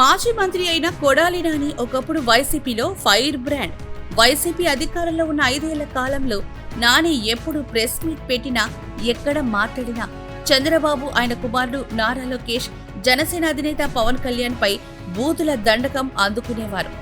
మాజీ మంత్రి అయిన కొడాలి నాని ఒకప్పుడు వైసీపీలో ఫైర్ బ్రాండ్. వైసీపీ అధికారంలో ఉన్న 5 ఏళ్ల కాలంలో నాని ఎప్పుడు ప్రెస్ మీట్ పెట్టినా, ఎక్కడ మాట్లాడినా చంద్రబాబు, ఆయన కుమారుడు నారా లోకేష్, జనసేన అధినేత పవన్ కళ్యాణ్ పై బూతుల దండకం అందుకునేవారు.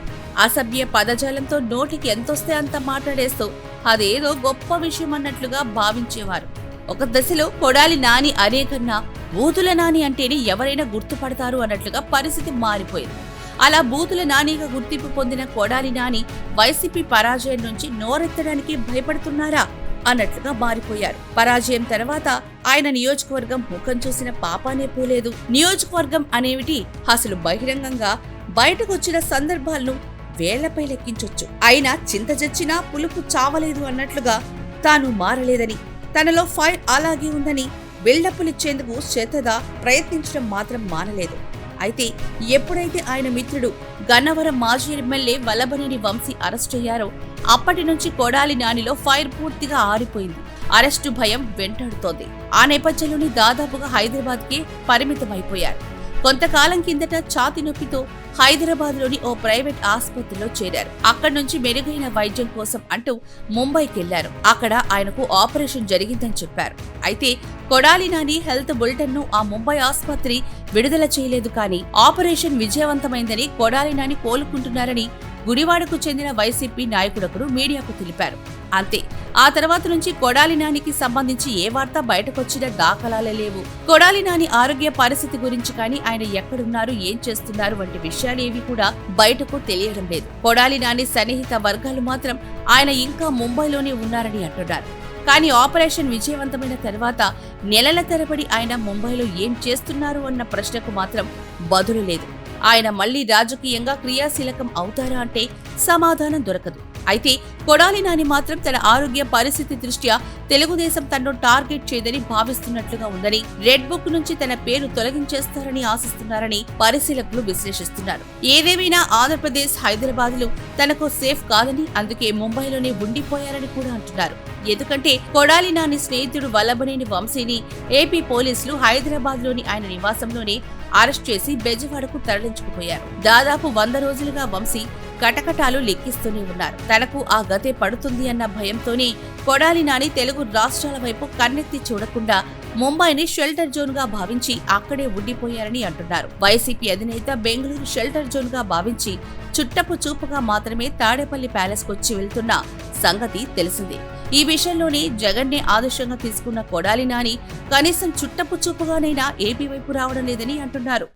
అసభ్య పదజాలంతో నోటికి ఎంతొస్తే అంత మాట్లాడేస్తూ అదేదో గొప్ప విషయం అన్నట్లుగా భావించేవారు. ఒక దశలో కొడాలి నాని అనే కన్నా బూతుల నాని అంటేనే ఎవరైనా గుర్తుపడతారు అన్నట్లుగా పరిస్థితి మారిపోయింది. అలా బూతుల నానిగా గుర్తింపు పొందిన కొడాలి నాని వైసీపీ పరాజయం నుంచి నోరెత్తడానికి భయపడుతున్నారా అన్నట్లుగా మారిపోయారు. పరాజయం తర్వాత ఆయన నియోజకవర్గం ముఖం చూసిన పాపానే పోలేదు. నియోజకవర్గం అనేమిటి అసలు బహిరంగంగా బయటకొచ్చిన సందర్భాలను వేళ్లపై లెక్కించొచ్చు. అయినా చింత చచ్చినా పులుపు చావలేదు అన్నట్లుగా తాను మారలేదని, తనలో ఫైర్ అలాగే ఉందని బిల్డప్పులిచ్చేందుకు శ్రద్ధగా ప్రయత్నించడం మాత్రం మానలేదు. అయితే ఎప్పుడైతే ఆయన మిత్రుడు గన్నవరం మాజీ ఎమ్మెల్యే వల్లభనేని వంశీ అరెస్టయ్యారో అప్పటి నుంచి కొడాలి నానిలో ఫైర్ పూర్తిగా ఆరిపోయింది. అరెస్టు భయం వెంటాడుతోంది. ఆ నేపథ్యంలోని దాదాపుగా హైదరాబాద్కే పరిమితమైపోయారు. కొంతకాలం కిందట ఛాతీ నొప్పితో హైదరాబాద్లోని ఓ ప్రైవేట్ ఆసుపత్రిలో చేరారు. అక్కడి నుంచి మెరుగైన వైద్యం కోసం అంటూ ముంబైకెళ్లారు. అక్కడ ఆయనకు ఆపరేషన్ జరిగిందని చెప్పారు. అయితే కొడాలి నాని హెల్త్ బులెటిన్ ను ఆ ముంబై ఆసుపత్రి విడుదల చేయలేదు. కానీ ఆపరేషన్ విజయవంతమైందని, కొడాలి నాని కోలుకుంటున్నారని గుడివాడకు చెందిన వైసీపీ నాయకుడొకరు మీడియాకు తెలిపారు. అంతే. ఆ తర్వాత నుంచి కొడాలి నానికి సంబంధించి ఏ వార్త బయటకొచ్చిన దాఖలాలే లేవు. కొడాలి నాని ఆరోగ్య పరిస్థితి గురించి కానీ, ఆయన ఎక్కడున్నారు, ఏం చేస్తున్నారు వంటి విషయాలేవి కూడా బయటకు తెలియడం లేదు. కొడాలి నాని సన్నిహిత వర్గాలు మాత్రం ఆయన ఇంకా ముంబైలోనే ఉన్నారని అంటున్నారు. కానీ ఆపరేషన్ విజయవంతమైన తర్వాత నెలల తరబడి ఆయన ముంబైలో ఏం చేస్తున్నారు అన్న ప్రశ్నకు మాత్రం బదులు లేదు. ఆయన మళ్లీ రాజకీయంగా క్రియాశీలకం అవుతారా అంటే సమాధానం దొరకదు. అయితే కొడాలి నాని మాత్రం తన ఆరోగ్య పరిస్థితి దృష్ట్యా తెలుగుదేశం తనను టార్గెట్ చేయదని భావిస్తున్నట్లుగా ఉందని, రెడ్ బుక్ నుంచి తన పేరు తొలగించేస్తారని ఆశిస్తున్నారని పరిశీలకులు విశ్లేషిస్తున్నారు. ఏదేమైనా ఆంధ్రప్రదేశ్, హైదరాబాద్లు తనకు సేఫ్ కాదని, అందుకే ముంబైలోనే ఉండిపోయారని కూడా అంటున్నారు. ఎందుకంటే కొడాలి నాని స్నేహితుడు వల్లభనేని వంశీని ఏపీ పోలీసులు హైదరాబాద్లోని ఆయన నివాసంలోనే అరెస్ట్ చేసి బెజవాడకు తరలించుకుపోయారు. దాదాపు 100 రోజులుగా వంశీ కటకటాలు లెక్కిస్తూనే ఉన్నారు. తనకు ఆ గతే పడుతుంది అన్న భయంతోనే కొడాలి నాని తెలుగు రాష్ట్రాల వైపు కన్నెత్తి చూడకుండా ముంబైని షెల్టర్ జోన్ గా భావించి అక్కడే ఉండిపోయారని అంటున్నారు. వైసీపీ అధినేత బెంగళూరు షెల్టర్ జోన్ గా భావించి చుట్టపు చూపుగా మాత్రమే తాడేపల్లి ప్యాలెస్ కొచ్చి వెళ్తున్న సంగతి తెలిసిందే. ఈ విషయంలోనే జగన్నే ఆదర్శంగా తీసుకున్న కొడాలి నాని కనీసం చుట్టపు చూపుగానైనా ఏపీ వైపు రావడం లేదని అంటున్నారు.